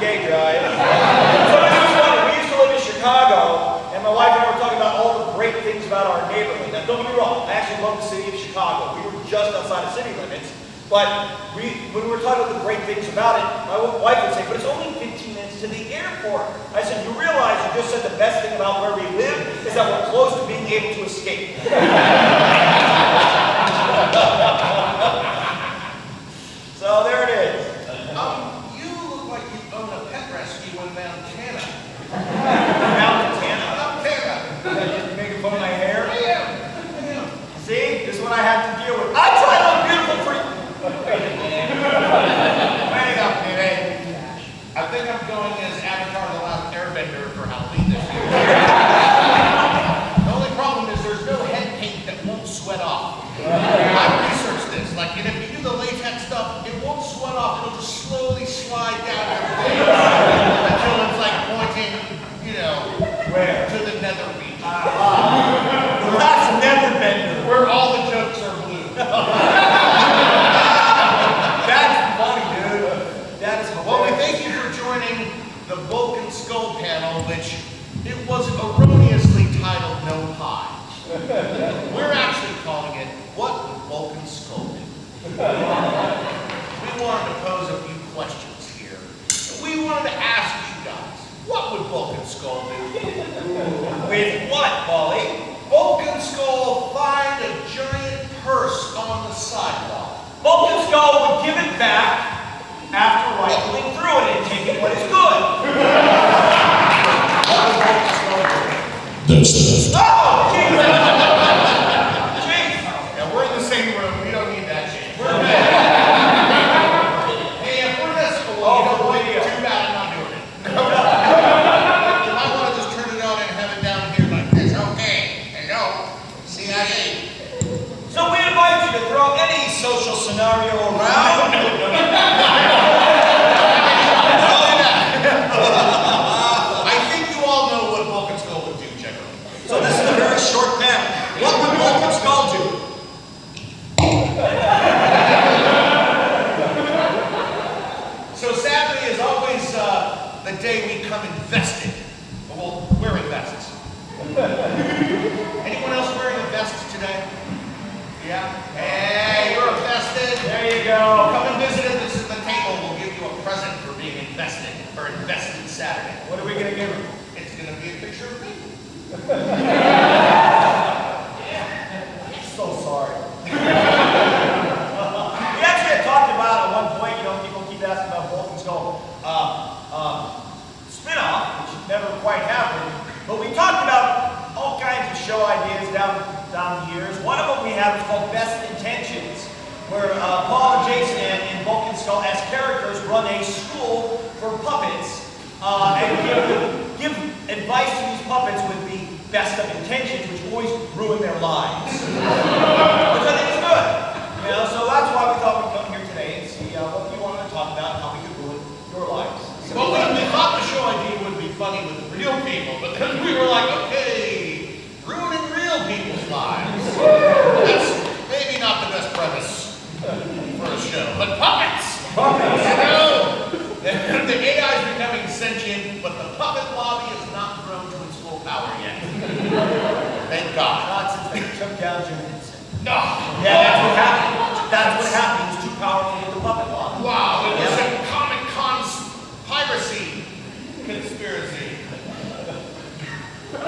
gay drive. So this was funny. We used to live in Chicago, and my wife and I were talking about all the great things about our neighborhood. Now, don't get me wrong, I actually love the city of Chicago. We were just outside of city limits, but when we were talking about the great things about it, my wife would say, but it's only 15 minutes to the airport. I said, you realize you just said the best thing about where we live is that we're close to being able to escape. So there it is. You look like you own a pet rescue in Montana. Montana? Montana. You making fun of my hair? I am. See, this is what I have to deal with. I try to look beautiful for you. Wait up, man. I think I'm going as Avatar the Last Airbender for Halloween this year. The only problem is there's no head paint that won't sweat off. I researched this. Like, and if you do the latex stuff, it won't sweat off. It'll just slowly slide down your face until it's like pointing, you know, Where? to the nether region. The last nether bender. Where all the jokes are blue. That's funny, dude. That is hilarious. Well, we thank you for joining the Vulcan Skull panel, which it was erroneously titled No Pie. We're actually calling it What Would Vulcan Skull Do? We wanted to pose a few questions here. We wanted to ask you guys, what would Vulcan Skull do? With what, Polly? Vulcan Skull find a giant purse on the sidewalk. Vulcan Skull would give it back after rifling through it and taking what is good. What would Vulcan Skull do? That's it. Oh, jeez! Jeez! Yeah, we're in the same room. We don't need that shit. We're bad. Hey, if we're this cool, you don't like it too bad, I'm not doing it. You might want to just turn it on and have it down here like this. Okay. Hello. CIA. So we invite you to throw any social scenario around. I think you all know what Vulcan Skull would do, generally. So this is a very short panel. What would Vulcan Skull do? So Saturday is always the day we come invested. Well, wearing vests. Anyone else wearing a vest today? Yeah? Hey, you're invested. There you go. Come and visit us. This is the table. We'll give you a present for being invested, for invested Saturday. What are we going to give him? It's going to be a picture of me. So sorry. We actually had talked about at one point, you know, people keep asking about Vulcan Skull spin-off, which never quite happened. But we talked about all kinds of show ideas down the years. One of them we had was called Best Intentions, where Paul and Jason and Vulcan Skull as characters run a school for puppets and give advice to these puppets with the best of intentions, which always ruin their lives. Which I think is good. You know, so that's why we thought we'd come here today and see what you wanted to talk about and how we could ruin your lives. Well, we thought the show idea would be funny with real people, but then we were like, okay, ruining real people's lives. That's maybe not the best premise for a show, but puppets! Puppets! You know, the AI is becoming sentient, but the puppet lobby has not grown to its full power yet. Thank God. Not since they took down Jim Henson. No! Yeah, that's what happened. That's what happened. He was too powerful with the puppet law. Wow, it was a Comic-Con piracy conspiracy. Do you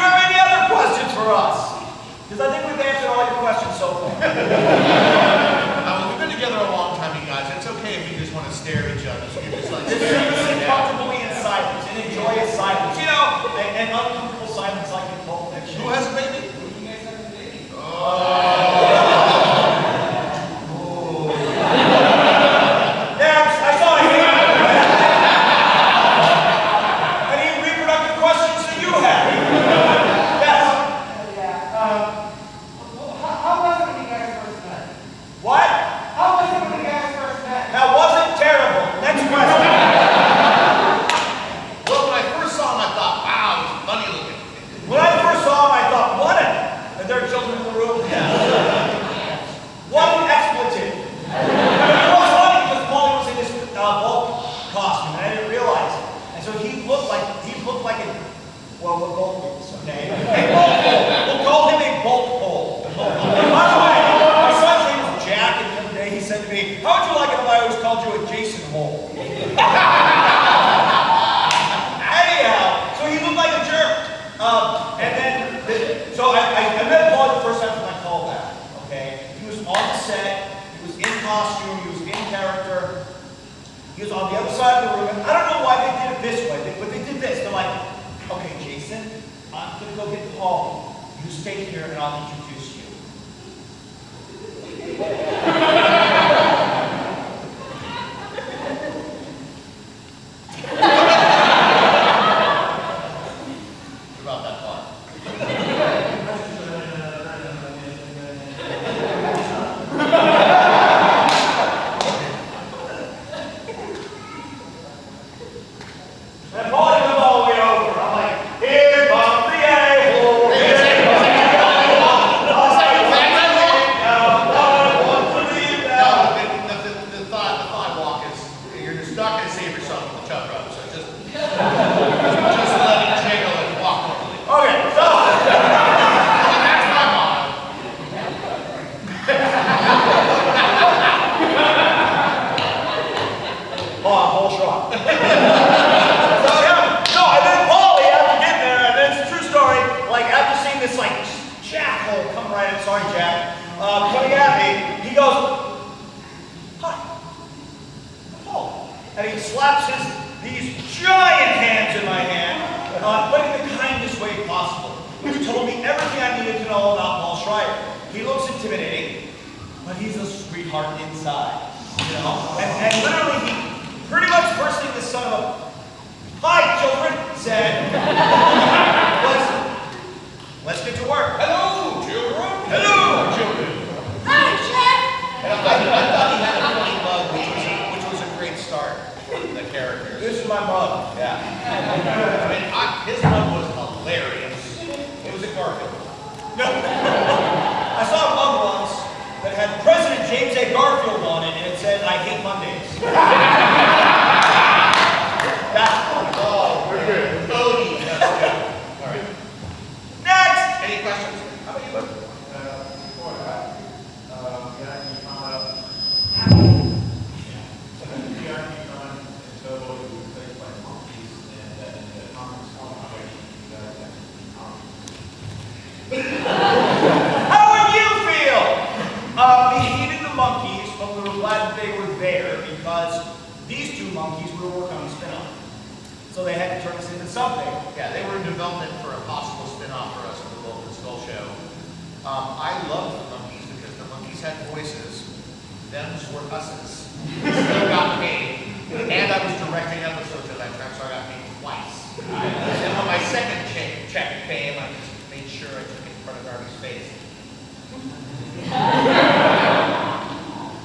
have any other questions for us? Because I think we've answered all your questions so far. We've been together a long time, you guys. It's okay if you just want to stare at each other. So you're just like Just staring sit down. comfortably in silence and enjoy a silence. You know, an uncomfortable silence like in Pulp Fiction. Who has a baby? Next, I saw a hand. Any reproductive questions that you have? Yes. How was it when you guys first met? What? How was it when you guys first met? That wasn't terrible. Next question. Well, when I first saw him, I thought, wow, he's funny looking. When I first saw him, I thought, what? And there are children in the room. Yeah. costume, and I didn't realize it. And so he looked like a, well, we're both this, okay? A bolt hole. We'll call him a bolt hole. And by the way, my son's name is Jack, and the other day he said to me, how would you like it if I always called you a Jason hole? Anyhow, so he looked like a jerk. So I met Paul the first time when I called that, okay? He was on the set, he was in costume, he was in character. He was on the other side of the room, and I don't know why they did it this way, but they did this. They're like, okay, Jason, I'm gonna go get Paul. You stay here and I'll introduce you. About that part. And Paul comes all the way over. I'm like, here comes the a-hole. The thought walk is, you're just not going to save yourself from the chub rub, so just let it jiggle and walk normally. Okay, so. That's my motto. Whole shot. So, yeah, no, and then Paulie, after getting there, and it's a true story, like, after seeing this, like, jackhole come right in, sorry, Jack, coming at me, he goes, hi, I'm Paul. And he slaps these giant hands in my hand, but in the kindest way possible, which told me everything I needed to know about Paul Schreier. He looks intimidating, but he's a sweetheart inside, you know? And literally, he pretty much first thing the son of a hi children said was, let's get to work. Hello, children. Hello, children. Hi, Chef. And I thought he had a funny mug, which was a great start for the characters. This is my mug. Yeah. I mean, his mug was hilarious. It was a Garfield. No. I saw a mug once that had President James A. Garfield on it, and it said, I hate Mondays. That's funny. Oh, we're good. Odie. That's good. All right. Next! Any questions? How about you, Luke? Before that, Jackie found out. Jackie found in Togo he was placed by monkeys, and in the comics situation, you guys actually How would you feel? We hated the monkeys, but we were glad that they were there because these two monkeys we were working on a spin-off. So they had to turn us into something. Yeah, they were in development for a possible spin-off for us for the Local Skull Show. I loved the monkeys because the monkeys had voices. Them's were us's. Still got paid. And I was directing episodes at that time, so I got paid twice. And when my second check came, I just made sure I took it in front of Darby's face.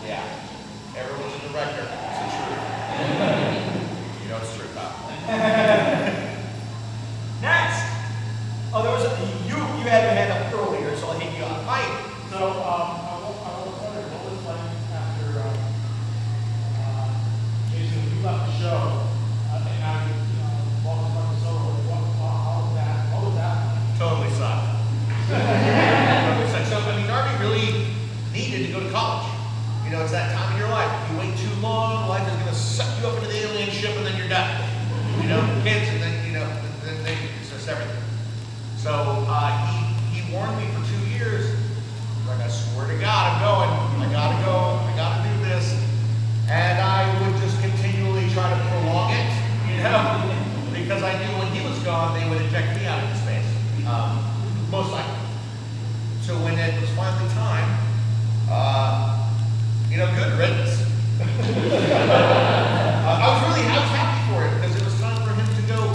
Yeah. Everyone's a director. It's the truth. You know it's true, pal. Next! Oh, there was you had your hand up earlier, so I'll hit you up. Mike! So, I was wondering what was like after, Jason, when you left the show, and now you, walking from the solo, what was that like? Totally sucked. So, I mean, Darby really needed to go to college. You know, it's that time in your life. If you wait too long, life is going to suck you up into the alien ship and then you're done. You know, kids, and then, you know, then it's just everything. So, he warned me for 2 years. Like, I swear to God, I'm going. I gotta go. I gotta do this. And I would just continually try to prolong it, you know, because I knew when he was gone, they would eject me out into space. Most likely. So when it was finally time, you know, good riddance. I was happy for it because it was time for him to go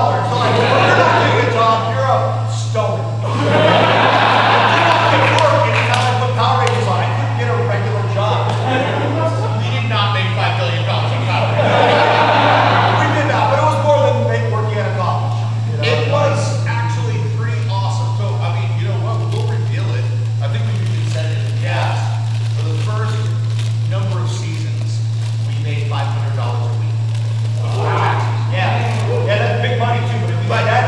So like, you're not doing a job, you're a stoner. You don't work, it's not like put Power Rangers on. I couldn't get a regular job. We did not make $5 billion on Power. We did that, but it was more than working at a coffee shop. You know? It was actually pretty awesome. So, I mean, you know what? We'll reveal it. I think we usually said it in the past. For the first number of seasons, we made $500 a week. Yeah, that's big money too. But if you buy that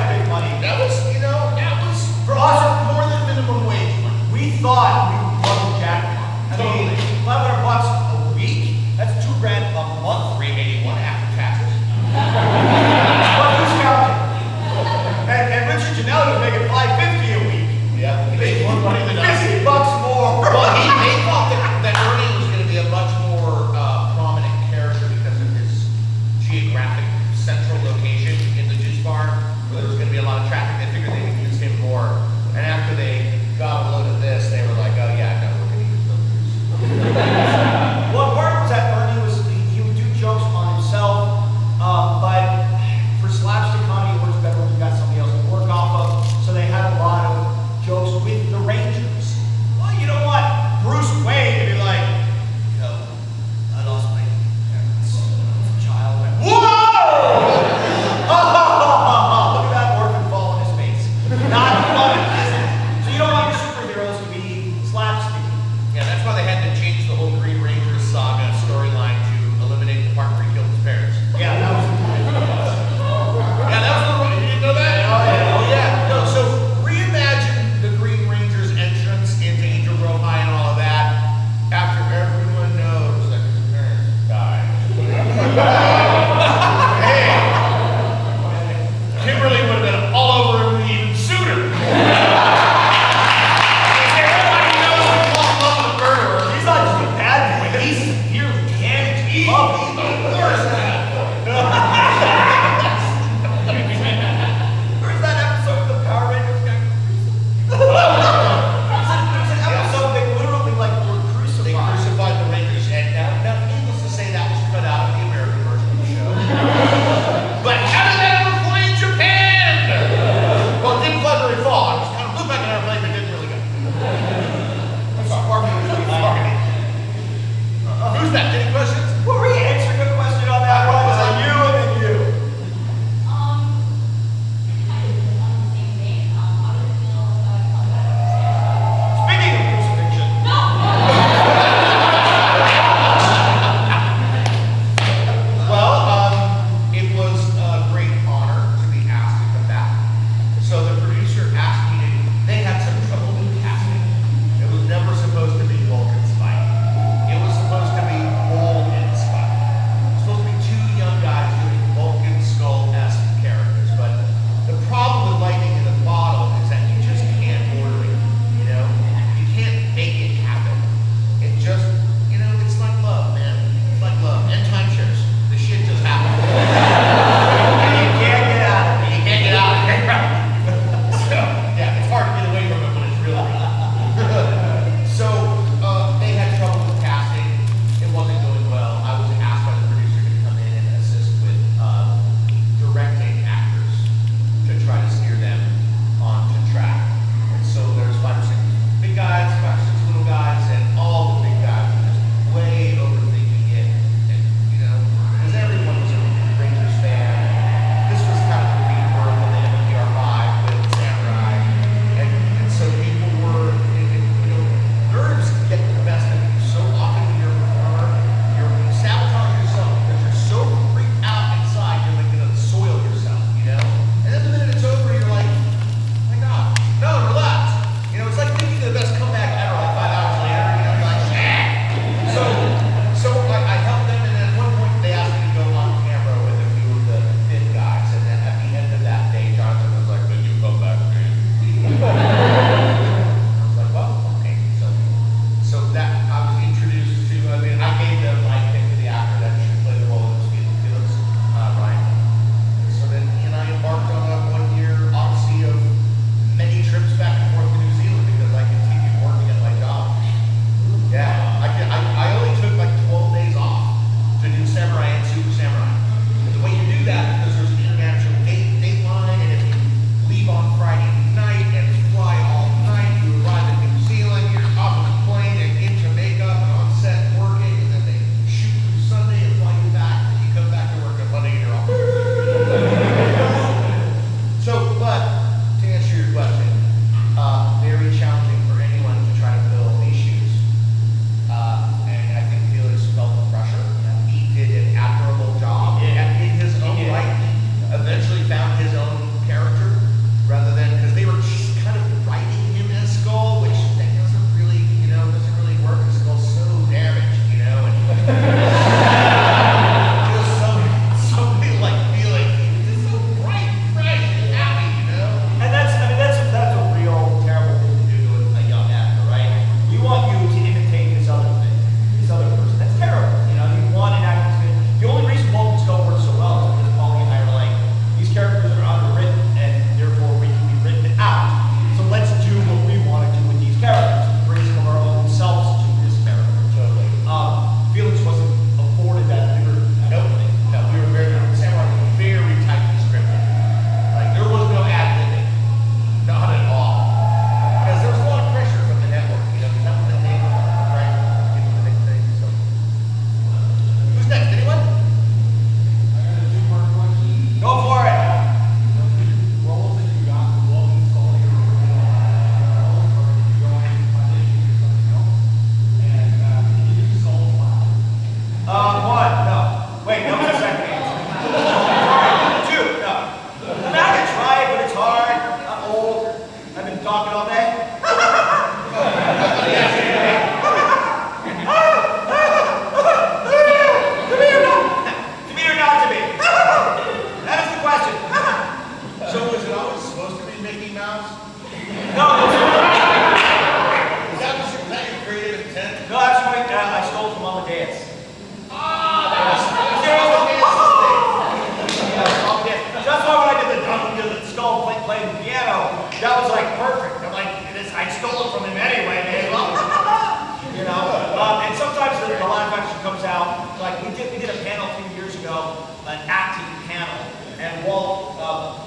an acting panel, and Walt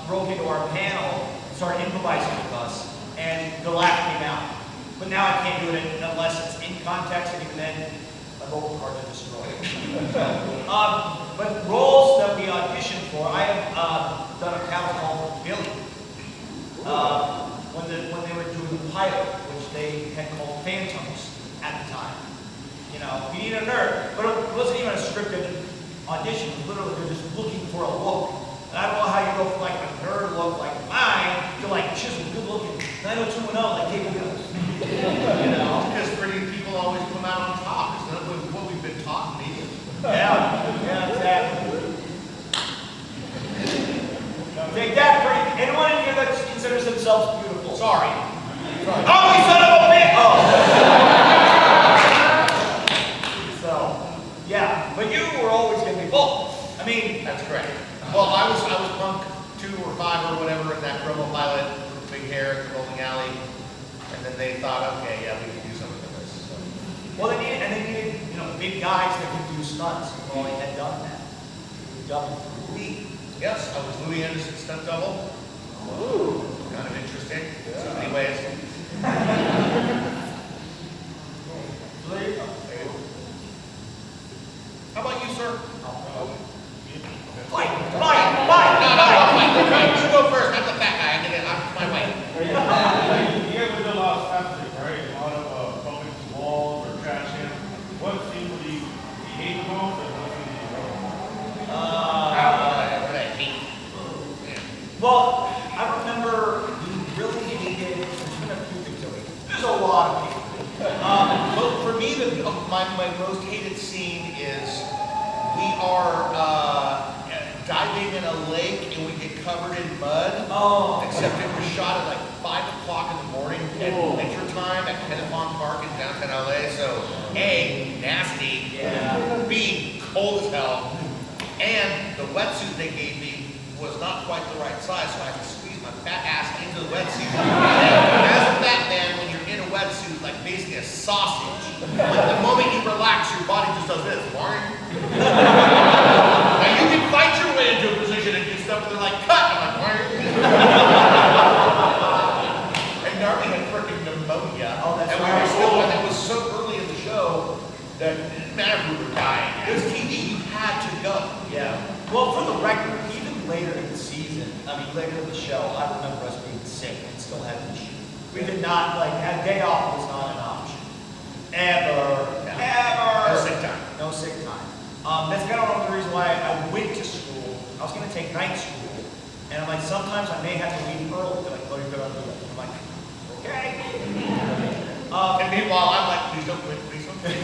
broke into our panel, started improvising with us, and the laugh came out. But now I can't do it unless it's in context, and even then, my vocal cords are destroyed. But roles that we auditioned for, I have done a cattle call for Billy. When they were doing the pilot, which they had called Phantoms at the time. You know, you need a nerd, but it wasn't even a scripted audition. Literally, they're just looking for a look. And I don't know how you go from like a nerd look like mine to like chiseled, good looking 90210 like David Mills. You know, Because pretty people always come out on top. Isn't that what we've been taught in media? yeah, exactly. Take that, pretty. Anyone in here that considers themselves beautiful? Sorry. Ugly son of a bitch! Oh. So, yeah, but you were always going to be both. I mean, That's correct. Well, I was punk 2 or 5 or whatever in that promo pilot with big hair at the bowling alley, and then they thought, okay, yeah, we can do something with this. So. well, they needed, you know, big guys that could do stunts. Well, they had done that. We doubled for Lee. Yes, I was Louis Anderson's stunt double. Ooh, kind of interesting in so many ways. So there you go. How about you, sir? Fight! No, you go first. I'm the fat guy. I'm my way. You guys have done a lot of slapstick, right? A lot of bumping into walls or trash cans. What scene do you hate the most and what scene do you love? What I hate. Yeah. Well, I remember we really hated, there's been a few things that we, there's a lot of people. But for me, my most hated scene is we are diving in a lake and we get covered in mud. Oh. Except it was shot at like 5 o'clock in the morning at winter time at Kennethon Park in downtown LA. So A, nasty. Yeah. B, cold as hell. And the wetsuit they gave me was not quite the right size, so I had to squeeze my fat ass into the wetsuit. And as a fat man, when you're in a wetsuit, like basically a sausage, like the moment you relax, your body just does this. Now you can fight your way into a position and do stuff, but they're like, cut! I'm like, and Darby had freaking pneumonia. Oh, that's and we right. were still, and it was so early in the show that it didn't matter if we were dying. It was TV, you had to go. Yeah. Well, for the record, even later in the season, I mean, later in the show, I remember us being sick and still having to shoot. We did not, like, a day off was not an option. Ever. Ever. No sick time. No sick time. That's kind of one of the reasons why I went to school. I was going to take night school. And I'm like, sometimes I may have to leave early. They're like, oh, you're going to do it. I'm like, okay. And meanwhile, I'm like, please don't quit, please don't quit.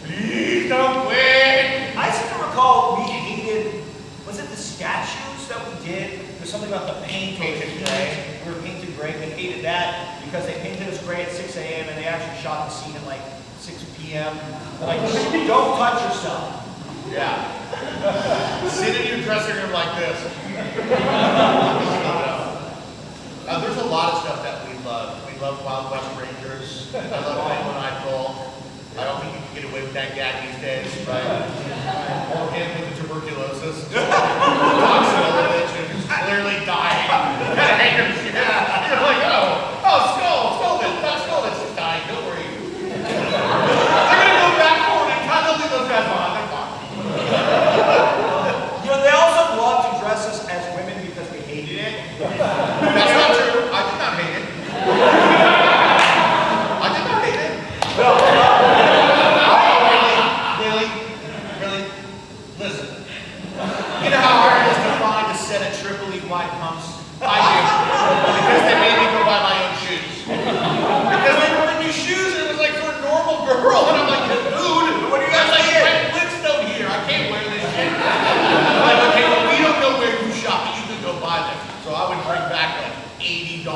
Please don't quit. I seem to recall we hated, was it the statues that we did? There's something about the paint. Painted gray. We were painted gray. We hated that because they painted us gray at 6 a.m. and they actually shot the scene at like 6 p.m. Like, don't touch yourself. Yeah. Sit in your dressing room like this. There's a lot of stuff that we love. We love Wild West Rangers. I love Penguin Eye Patrol. I don't think you can get away with that gag these days, right? Or him with the tuberculosis. Doc Smilovich who's clearly dying. Yeah. You're like, Skull, Doc Smilovich is dying. Don't worry. They're gonna go back forward and time. They'll leave those guys behind. They're fine. You know, they also loved to dress us as women because we hated it. That's not true. I did not hate it. I did not hate it. Really? Listen. You know how hard it is to find a set of triple E white pumps? I do. Because they made me go buy my own shoes. Because they were new shoes and it was like for a normal girl. And I'm like, dude, what are you guys like? Red Flintstone here. I can't wear this shit. I'm like, okay, well, we don't know where you shop, but you can go buy them. So I would bring back like $80,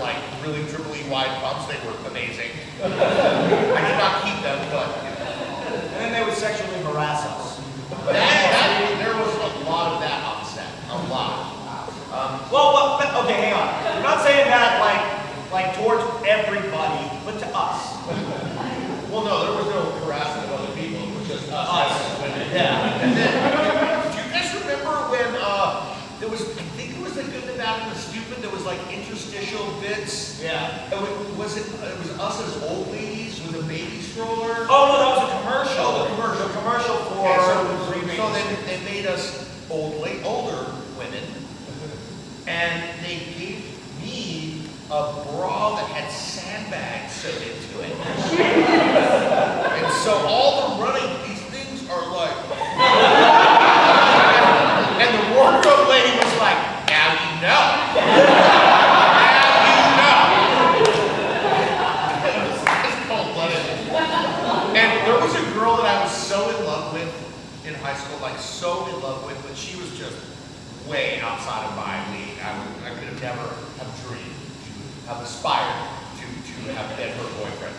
like really triple E wide pumps. They were amazing. I did not keep them, but And then they would sexually harass us. there was a lot of that on set. A lot. Well, okay, hang on. You're not saying that like towards everybody, but to us. Well, no, there was no harassment of other people. It was just us. Us. Women. Yeah. And then, Yeah. Was it was us as old ladies with a baby stroller? Oh no, that was a commercial. Oh, the commercial. The commercial for Okay, the so they made us older women, and they gave me a bra that had sandbags sewed into it. And so all the running, these things are like, and the wardrobe lady was like, now you know. And there was a girl that I was so in love with in high school, like so in love with, but she was just way outside of my league. I could have never have dreamed to have aspired to have been her boyfriend.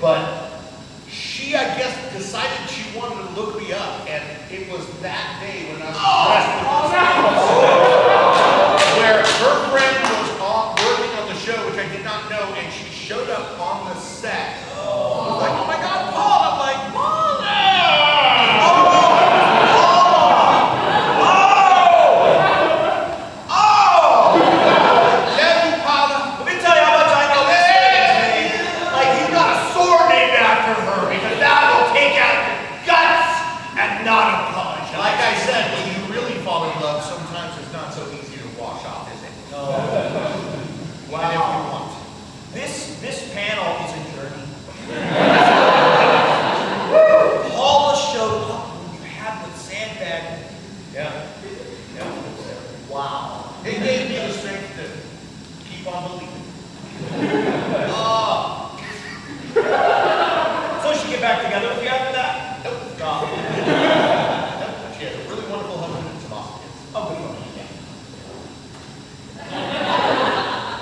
But she, I guess, decided she wanted to look me up, and it was that day when I was dressed where her friend was working on the show, which I did not know, and she showed up on the set. I was like, oh my God, Paul! I'm like, Paul! Not apologize. Like I said, when you really fall in love, sometimes it's not so easy to wash off, is it? No. Even if you want. This panel is a journey. Paula showed up when you had the sandbag. Yeah. Wow. It gave me the strength to keep on believing. So she get back together with you after that? Nope. No. She has a really wonderful husband and some awesome kids. Oh, good one. Yeah.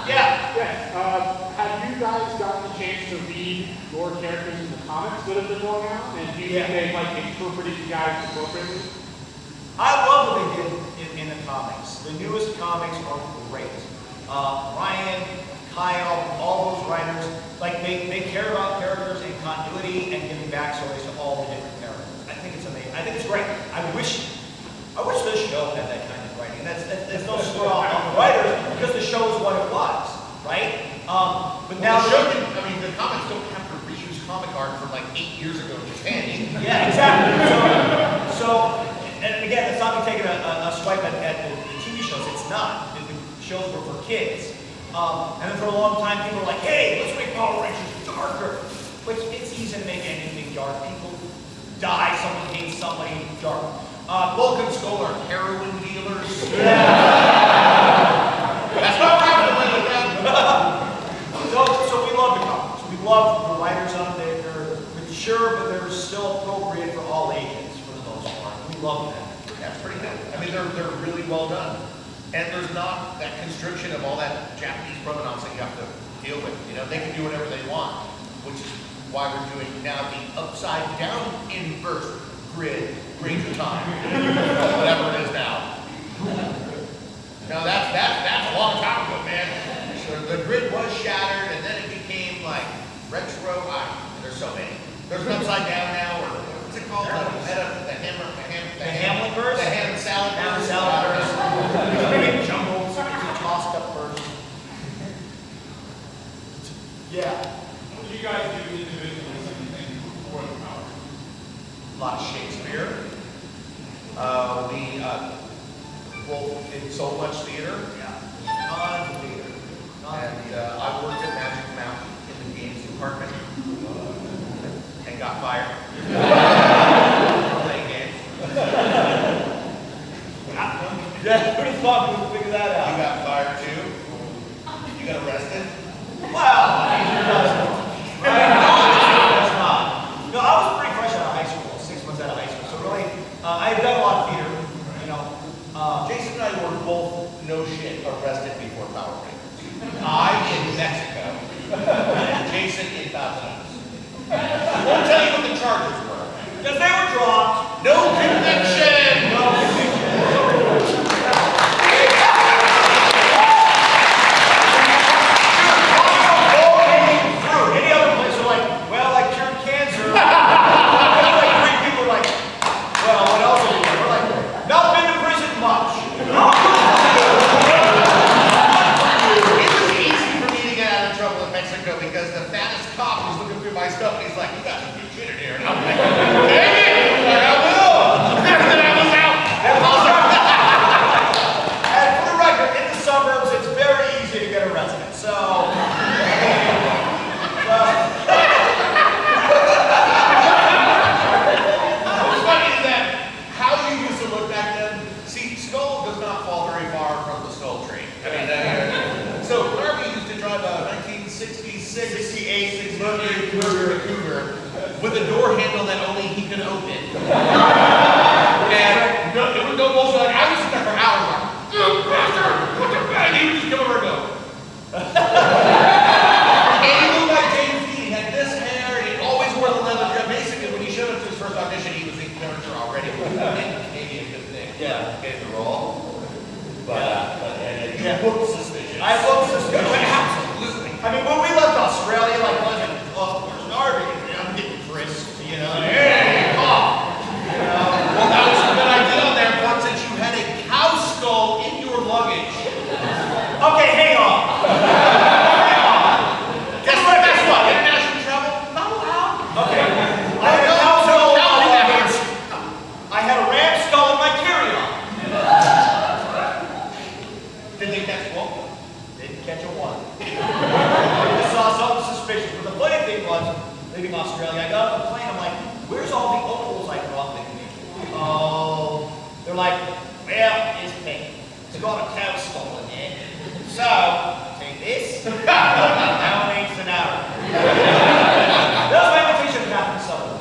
Yes. Have you guys gotten the chance to read your characters in the comics that have been going out? And do you think they like interpreted you guys appropriately? I love what they did in the comics. The newest comics are great. Ryan, Kyle, all those writers, like they care about characters and continuity and giving backstories to all the different characters. I think it's amazing. I think it's great. I wish this show had that kind of writing. That's no straw on the writers because the show is what it was, right? But now the show didn't, I mean, the comics don't have to reuse comic art from like 8 years ago in Japan. Yeah, exactly. So and again, it's not me taking a swipe at the TV shows. It's not. The shows were for kids. And then for a long time, people were like, hey, let's make Power Rangers darker. Which it's easy to make anything dark. People die, someone hates somebody dark. Vulcan Skull are heroin dealers. Yeah. That's not happening with them. So we love the comics. We love the writers on it. They're mature, but they're still appropriate for all ages for the most part. We love that. That's pretty good. I mean, they're really well done. And there's not that constriction of all that Japanese provenance that you have to deal with. You know, they can do whatever they want, which is why we're doing now the upside down inverse grid Ranger time, whatever it is now. No, that's a long time ago, man. So the grid was shattered, and then it became like retro. There's so many. There's an upside down now, or what's it called? The Hamlet verse? The ham salad Ham verse. salad verse. Big jumbles, it's a tossed up verse. Yeah. What do you guys do individually and before the power? A lot of Shakespeare. We both did so much theater. Yeah. Tons of theater. And I worked at Magic Mountain in the games department and got fired. For playing games. Yeah, who'd have thought we would figure that You out? got fired too? You got arrested? Well, he doesn't. Right? That's not. No, I was pretty fresh out of high school, 6 months out of high school. So really, I had done a lot of theater, you know. Jason and I were both, no shit, arrested before Power Rangers. I in Mexico, and Jason in Bahamas. I won't tell you what the charges were. big cougar, with a door handle that only he could open. And no, it would go bullshit. Like, I would sit there for hours like, "Master, put your bag." He would just come over and go. And he looked like James Dean. He had this hair, and he always wore the leather dress. Basically, when he showed up to his first audition, he was in character already. Maybe a good thing. Yeah. Getting the role. But you Yeah. look suspicious. I look suspicious. Absolutely. I mean, when we left Australia, like, wasn't, oh, where's Narvi? I'm getting frisked, you know? Hey, come! You know? Well, that was a good idea on there, but since you had a cow skull in your luggage. Okay, hang on. Guess what? International travel? Not allowed. Okay. I had a No, cow skull. counting that here. I had a ram skull in my carry-on. Did they catch one? Didn't catch a one. I just saw something suspicious. But the funny thing was, leaving Australia, I got on the plane, I'm like, where's all the opals I brought with me? Oh, they're like, well, it's pink. It's got a cow skull in it. So, take this. Now it ain't Sonara. That was my invitation to Captain Sutherland.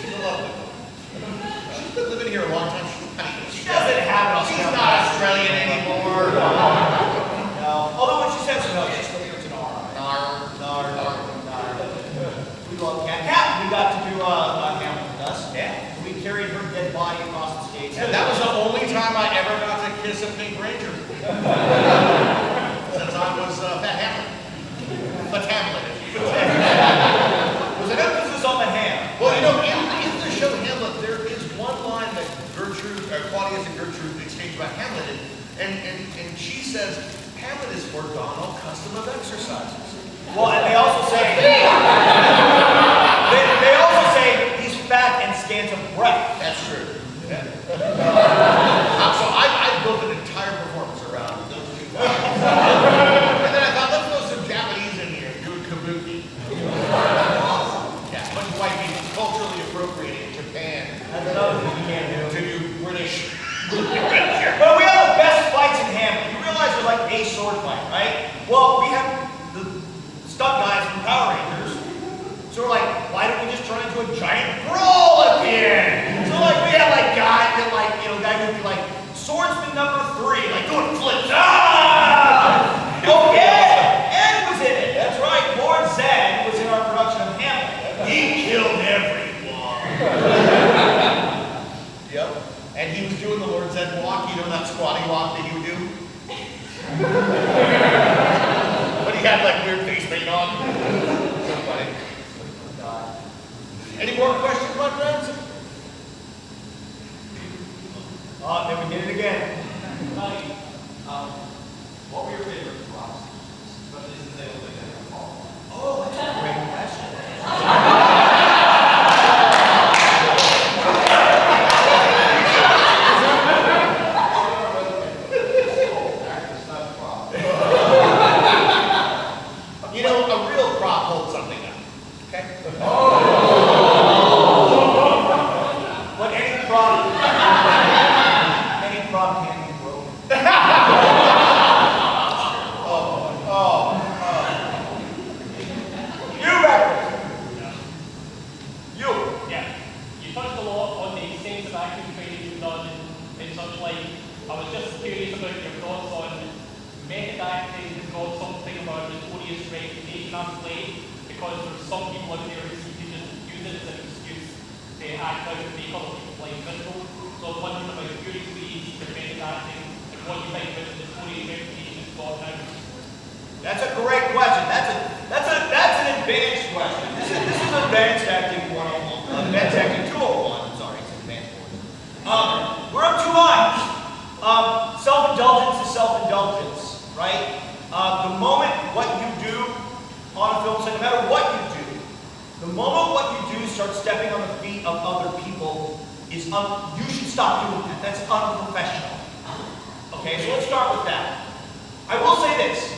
She's a lovely woman. She's been living here a long time. She doesn't have an She's Australian. not Australian anymore. No. Although when she says no, she's still here to Nara. Nar. We love Cat. Cat, we got to do Hamlet with us. Yeah. We carried her dead body across the stage. And that was the only time I ever got to kiss a pink ranger. Since I was Fat Hamlet. Fat Hamlet. Was an emphasis on the ham. Well, you know, in the show Hamlet, there is one line that Claudius and Gertrude exchange about Hamlet, and she says, Hamlet is foregone all custom of exercises. Well, and they also say they also say he's fat and scant of breath. That's true. Yeah. So I built an entire performance around those two lines. And then I thought, let's throw some Japanese in here, do a kabuki. Yeah, much white people culturally appropriating Japan That's another thing you can't do. to do British. But we have the best fights in Hamlet. You realize there's like a sword fight, right? Well, we have the stunt guys from Power Rangers. So we're like, why don't we just turn into a giant brawl at the end? So like we had like guys that like, you know, guys would be like, swordsman number 3, like doing flips. Ah! Oh yeah! Ed was in it. That's right. Lord Zed was in our production of Hamlet. He killed everyone. Yep. And he was doing the Lord Zed walk, you know, that squatty walk that he would do? But he had like weird face paint on. So funny. Any more questions, my friends? Oh, then we did it again. What were your favorite props? Especially since they look like they have a ball. Oh, that's a great question. You know, a real prop holds something up. Okay? But any prop can be broken. You record. You. Yeah, you touched a lot on the extensive acting training you've done and such like. I was just curious about your thoughts on method acting has got something about notorious reputation on play, because there's some people out there who seem to just use it as an excuse to act out and make other people like miserable. So I was wondering about your experience with method acting and what you think about the notorious reputation it's got now. That's a great question. That's an advanced question. This is advanced acting 101. Advanced acting 201. I'm sorry, it's advanced 101. We're of two minds. Self-indulgence is self-indulgence, right? The moment what you do on a film set, no matter what you do, the moment what you do starts stepping on the feet of other people is you should stop doing that. That's unprofessional. Okay, so let's start with that. I will say this.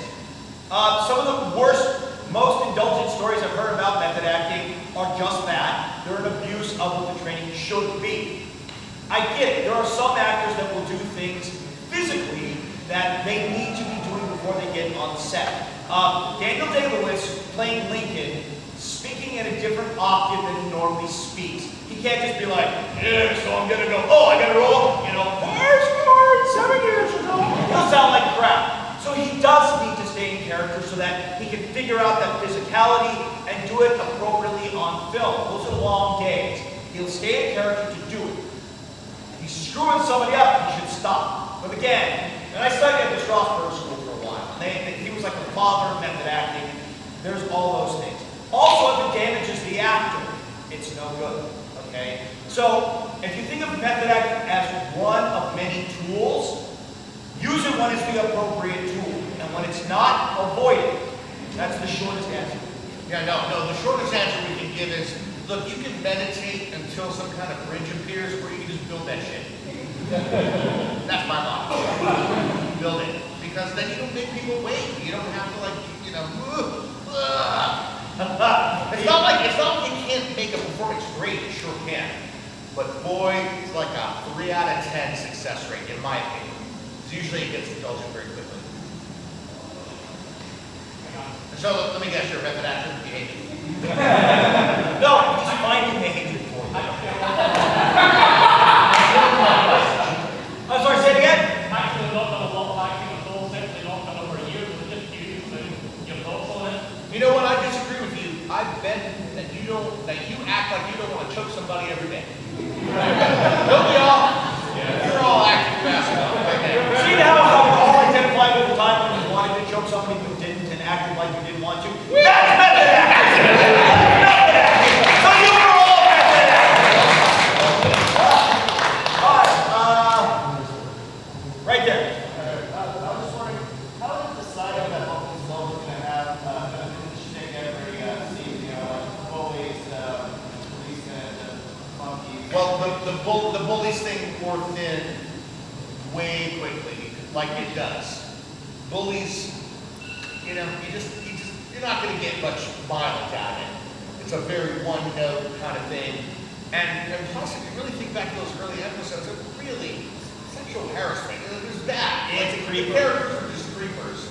Some of the worst, most indulgent stories I've heard about method acting are just that. They're an abuse of what the training should be. I get it. There are some actors that will do things physically that they need to be doing before before they get on set. Daniel Day-Lewis playing Lincoln, speaking in a different octave than he normally speaks. He can't just be like, yeah, so I'm gonna go, oh, I gotta roll, you know, 7 years ago. He'll sound like crap. So he does need to stay in character so that he can figure out that physicality and do it appropriately on film. Those are long days. He'll stay in character to do it. If he's screwing somebody up, he should stop. But again, and I studied at the Strasberg School for a while. He was like the father of method acting. There's all those things. Also, if it damages the actor, it's no good. Okay? So, if you think of method acting as one of many tools, use it when it's the appropriate tool. And when it's not, avoid it. That's the shortest answer. Yeah, no, the shortest answer we can give is, look, you can meditate until some kind of bridge appears, or you can just build that shit. That's my motto. Build it. Because then you don't make people wait. You don't have to, like, you know, it's not like you can't make a performance great, you sure can. But boy, it's like a 3 out of 10 success rate, in my opinion. So usually it gets indulgent very quickly. So let me guess, you're a method actor if you hate it. No, he's finding the hatred for you. I'm sorry, say it again? Actually, not done a lot of acting at all, certainly not for a number of years, but just curious about your thoughts on it. You know what? I disagree with you. I bet that you act like you don't want to choke somebody every day. Don't we all? You're all acting fast enough. See how we're all identifying with the time when you wanted to choke somebody but didn't and acted like you didn't want to? That's method acting! Method acting! So you were all method acting! Alright, right there. I was just wondering, how did you decide that Bumblebee's Low was going to have a shtick every scene, you know, like bullies, policemen, monkeys? Well, the bullies thing wore thin way quickly, like it does. Bullies, you know, you're not going to get much mileage out of it. It's a very one-note kind of thing. And plus, if you really think back to those early episodes, it really, sexual harassment, it was bad. It's a creeper. The characters were just creepers.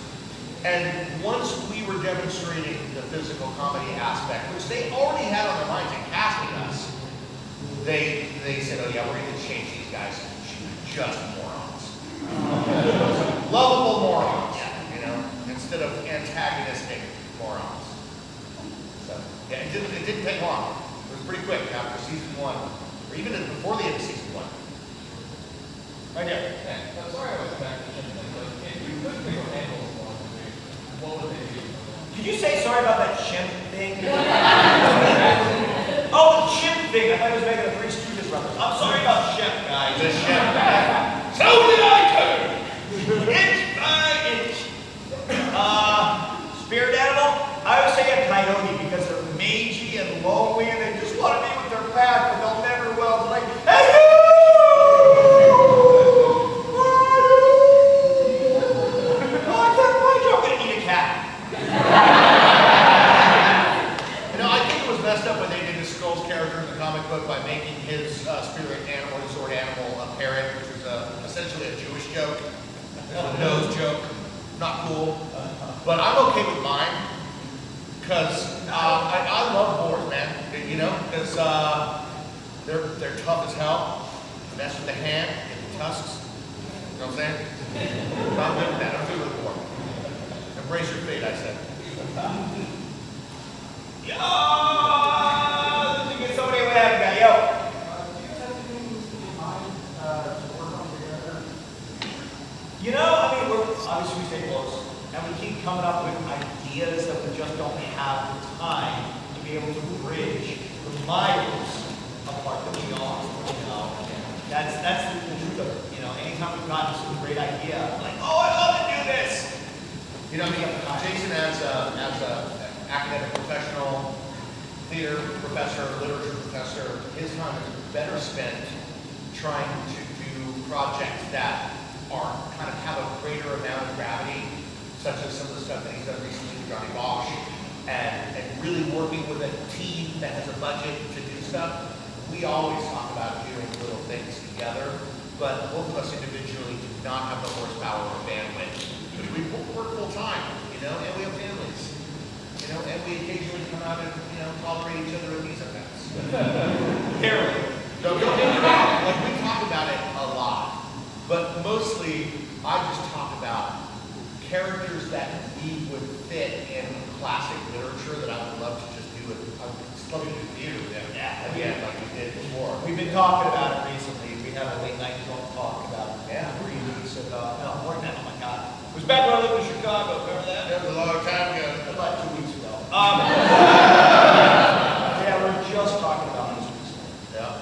And once we were demonstrating the physical comedy aspect, which they already had on their minds in casting us, they said, oh yeah, we're going to change these guys to just morons. Lovable morons, you know, instead of antagonistic morons. So, yeah, it didn't take long. It was pretty quick after season 1, or even before the end of season 1. Right there. Sorry I was back to the thing, but if you couldn't pick up animals along the way, what would they do? Did you say sorry about that chimp thing? Oh, the chimp thing. I thought he was making a Three Stooges reference. I'm sorry about chimp, guys. The chimp. So did I turn. Inch by inch. Spirit animal? I would say a coyote because they're mangy and lonely and they just want to be with their pack, but they'll never will. It's like, hey, you! Oh, I can't find you. I'm going to eat a cat. You know, I think it was messed up when they did the Skull's character in the comic book by making his spirit animal, his sword animal, a parrot, which was essentially a Jewish joke. A nose joke. Not cool. But I'm okay with mine. Because I love boars, man. You know? Because they're tough as hell. Mess with the hand, get the tusks. You know what I'm saying? I'm good with that. I'm good with the boar. Embrace your fate, I said. Yo! Did you get somebody with that guy? Yo! You know, I mean, obviously we stay close, and we keep coming up with ideas that we just don't have the time to be able to bridge the miles apart that we are. You know, that's the truth of it. You know, anytime we've gotten some great idea, like, oh, I'd love to do this. You know, I mean, Jason as a academic professional, theater professor, literature professor, his time is better spent trying to do projects that are kind of have a greater amount of gravity, such as some of the stuff that he's done recently with Johnny Bosch, and really working with a team that has a budget to do stuff. We always talk about doing little things together, but both of us individually do not have the horsepower or bandwidth to Because we work full time, you know, and we have families. You know, and we occasionally come out and, you know, tolerate each other at these events. Barely. Don't get me wrong, like we talk about it a lot, but mostly I just talk about characters that we would fit in classic literature that I would love to just do it. I would love to do theater with them. Yeah. Again, like we did before. We've been talking about it recently. We have a late night talk about it. Yeah. 3 weeks ago. No, more than that. Oh my God. It was back when I lived in Chicago. Remember that? That was a long time ago. About 2 weeks ago. Yeah, we were just talking about this recently. Yeah.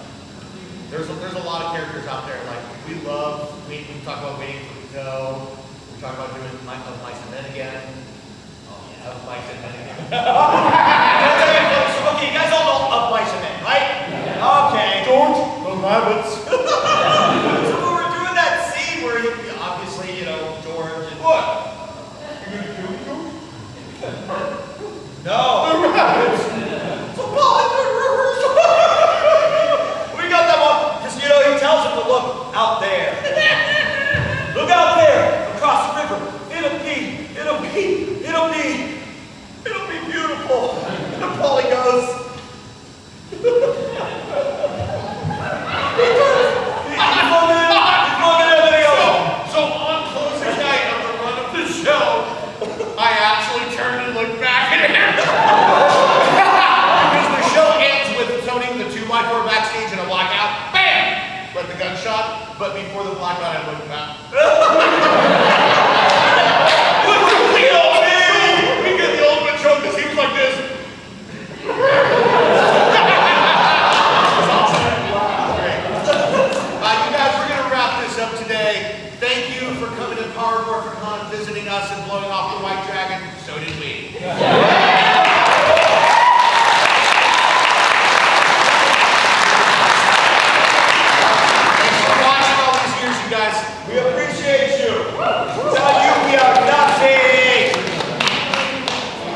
There's a lot of characters out there. Like we talk about Waiting for Godot. We talk about doing Of Mice and Men again. Of Mice and Men again. Okay, you guys all know Of Mice and Men, right? Okay. George, those rabbits. So we were doing that scene where obviously, you know, George and What? You're gonna kill me, George? no. So Paul, we got them on because you know he tells him to look out there. Look out there across the river. It'll be beautiful. And Paulie goes. So on closing night of the run of the show, I actually turned and looked back at him. Because the show ends with Tony the 2x4 backstage in a blackout. Bam! Let the gunshot. But before the blackout, I looked back.